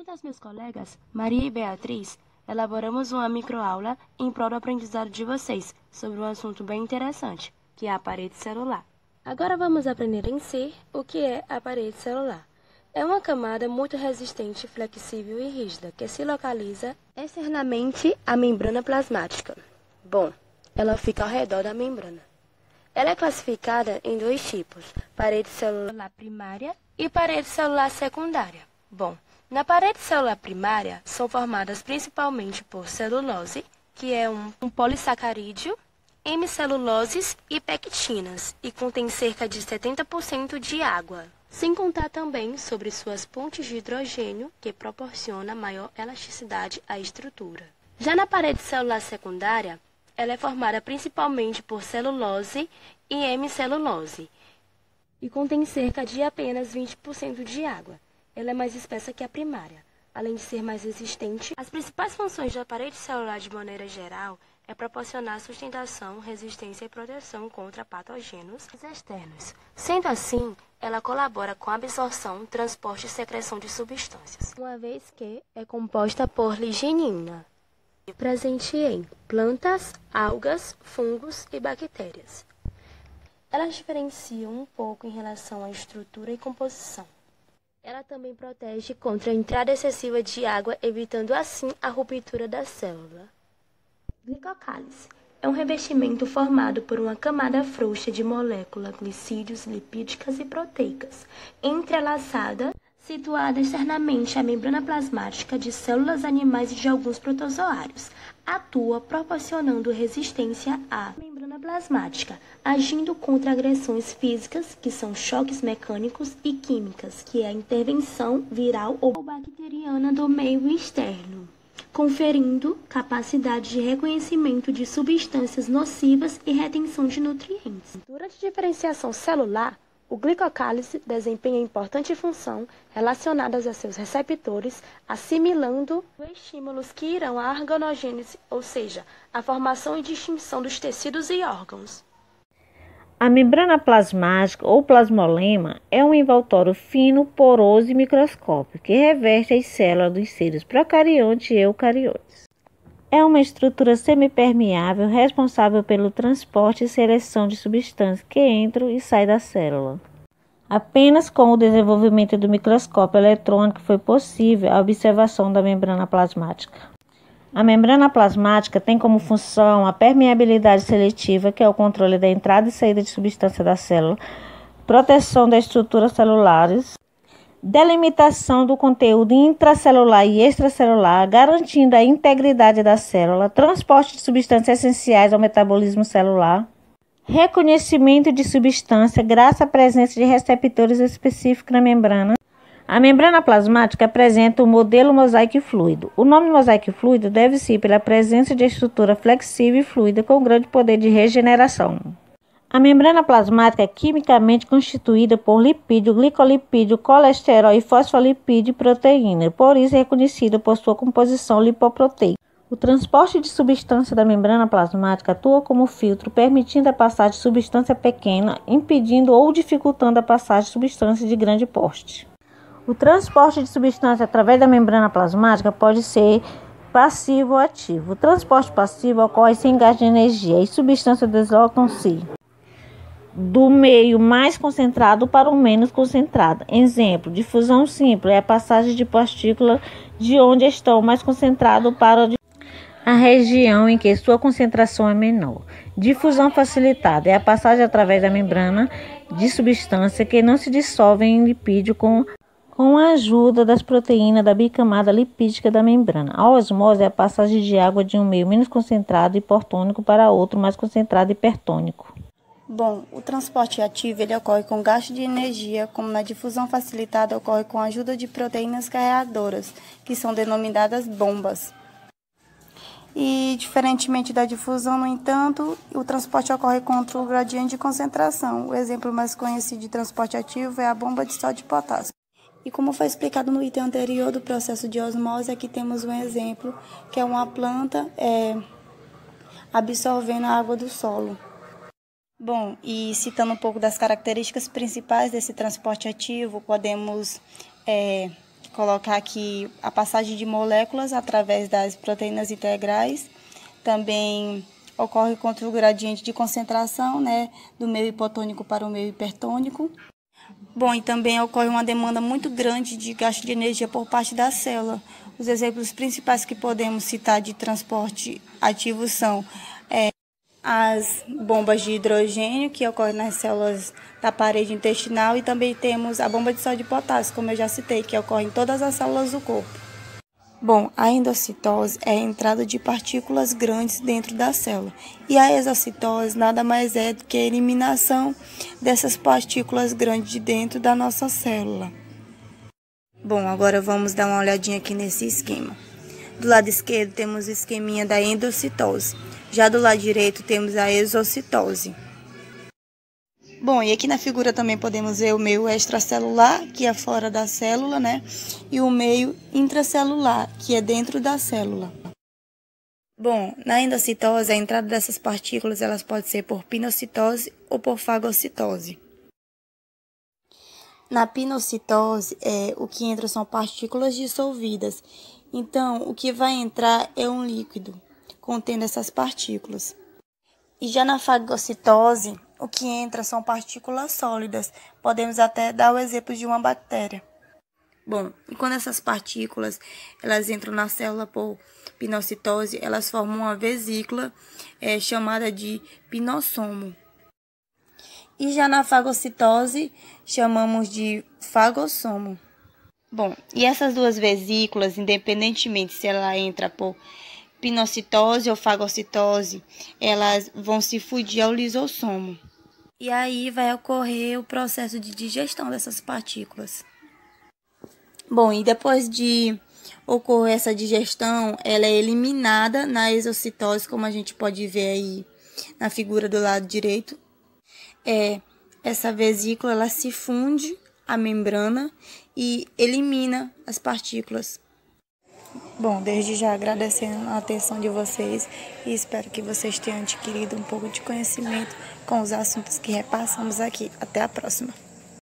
Junto aos meus colegas, Maria e Beatriz, elaboramos uma microaula em prol do aprendizado de vocês sobre um assunto bem interessante, que é a parede celular. Agora vamos aprender em si o que é a parede celular. É uma camada muito resistente, flexível e rígida, que se localiza externamente à membrana plasmática. Bom, ela fica ao redor da membrana. Ela é classificada em dois tipos, parede celular primária e parede celular secundária. Bom, na parede celular primária são formadas principalmente por celulose, que é um polissacarídeo, hemiceluloses e pectinas, e contém cerca de 70% de água. Sem contar também sobre suas pontes de hidrogênio, que proporciona maior elasticidade à estrutura. Já na parede celular secundária, ela é formada principalmente por celulose e hemicelulose, e contém cerca de apenas 20% de água. Ela é mais espessa que a primária. Além de ser mais resistente, as principais funções da parede celular de maneira geral é proporcionar sustentação, resistência e proteção contra patógenos externos. Sendo assim, ela colabora com a absorção, transporte e secreção de substâncias, uma vez que é composta por lignina, presente em plantas, algas, fungos e bactérias. Elas diferenciam um pouco em relação à estrutura e composição. Ela também protege contra a entrada excessiva de água, evitando assim a ruptura da célula. Glicocálice é um revestimento formado por uma camada frouxa de moléculas glicídios, lipídicas e proteicas, entrelaçada, situada externamente à membrana plasmática de células animais e de alguns protozoários. Atua proporcionando resistência à membrana plasmática, agindo contra agressões físicas, que são choques mecânicos, e químicas, que é a intervenção viral ou bacteriana do meio externo, conferindo capacidade de reconhecimento de substâncias nocivas e retenção de nutrientes. Durante a diferenciação celular, o glicocálice desempenha importante função relacionada a seus receptores, assimilando estímulos que irão à organogênese, ou seja, a formação e distinção dos tecidos e órgãos. A membrana plasmática ou plasmolema é um envoltório fino, poroso e microscópico que reveste as células dos seres procariontes e eucariontes. É uma estrutura semipermeável responsável pelo transporte e seleção de substâncias que entram e saem da célula. Apenas com o desenvolvimento do microscópio eletrônico foi possível a observação da membrana plasmática. A membrana plasmática tem como função a permeabilidade seletiva, que é o controle da entrada e saída de substância da célula, proteção das estruturas celulares, delimitação do conteúdo intracelular e extracelular, garantindo a integridade da célula, transporte de substâncias essenciais ao metabolismo celular, reconhecimento de substância graças à presença de receptores específicos na membrana. A membrana plasmática apresenta o modelo mosaico fluido. O nome mosaico fluido deve-se pela presença de estrutura flexível e fluida com grande poder de regeneração. A membrana plasmática é quimicamente constituída por lipídio, glicolipídio, colesterol e fosfolipídio e proteína, por isso é reconhecida por sua composição lipoproteica. O transporte de substância da membrana plasmática atua como filtro, permitindo a passagem de substância pequena, impedindo ou dificultando a passagem de substância de grande porte. O transporte de substância através da membrana plasmática pode ser passivo ou ativo. O transporte passivo ocorre sem gasto de energia e substâncias deslocam-se do meio mais concentrado para o menos concentrado. Exemplo, difusão simples é a passagem de partículas de onde estão mais concentradas para a região em que sua concentração é menor. Difusão facilitada é a passagem através da membrana de substância que não se dissolvem em lipídio com a ajuda das proteínas da bicamada lipídica da membrana. A osmose é a passagem de água de um meio menos concentrado hipertônico para outro mais concentrado hipertônico. Bom, o transporte ativo ele ocorre com gasto de energia, como na difusão facilitada ocorre com a ajuda de proteínas carregadoras, que são denominadas bombas. E, diferentemente da difusão, no entanto, o transporte ocorre contra o gradiente de concentração. O exemplo mais conhecido de transporte ativo é a bomba de sódio de potássio. E como foi explicado no item anterior do processo de osmose, aqui temos um exemplo, que é uma planta absorvendo a água do solo. Bom, e citando um pouco das características principais desse transporte ativo, podemos colocar aqui a passagem de moléculas através das proteínas integrais. Também ocorre contra o gradiente de concentração, né, do meio hipotônico para o meio hipertônico. Bom, e também ocorre uma demanda muito grande de gasto de energia por parte da célula. Os exemplos principais que podemos citar de transporte ativo são as bombas de hidrogênio, que ocorrem nas células da parede intestinal, e também temos a bomba de sódio e potássio, como eu já citei, que ocorre em todas as células do corpo. Bom, a endocitose é a entrada de partículas grandes dentro da célula, e a exocitose nada mais é do que a eliminação dessas partículas grandes de dentro da nossa célula. Bom, agora vamos dar uma olhadinha aqui nesse esquema. Do lado esquerdo temos o esqueminha da endocitose, já do lado direito temos a exocitose. Bom, e aqui na figura também podemos ver o meio extracelular, que é fora da célula, né? E o meio intracelular, que é dentro da célula. Bom, na endocitose, a entrada dessas partículas elas pode ser por pinocitose ou por fagocitose. Na pinocitose, o que entra são partículas dissolvidas. Então, o que vai entrar é um líquido contendo essas partículas. E já na fagocitose, o que entra são partículas sólidas. Podemos até dar o exemplo de uma bactéria. Bom, e quando essas partículas elas entram na célula por pinocitose, elas formam uma vesícula chamada de pinossomo. E já na fagocitose, chamamos de fagossomo. Bom, e essas duas vesículas, independentemente se ela entra por pinocitose ou fagocitose, elas vão se fundir ao lisossomo. E aí vai ocorrer o processo de digestão dessas partículas. Bom, e depois de ocorrer essa digestão, ela é eliminada na exocitose, como a gente pode ver aí na figura do lado direito. Essa vesícula ela se funde à membrana e elimina as partículas. Bom, desde já agradecendo a atenção de vocês e espero que vocês tenham adquirido um pouco de conhecimento com os assuntos que repassamos aqui. Até a próxima!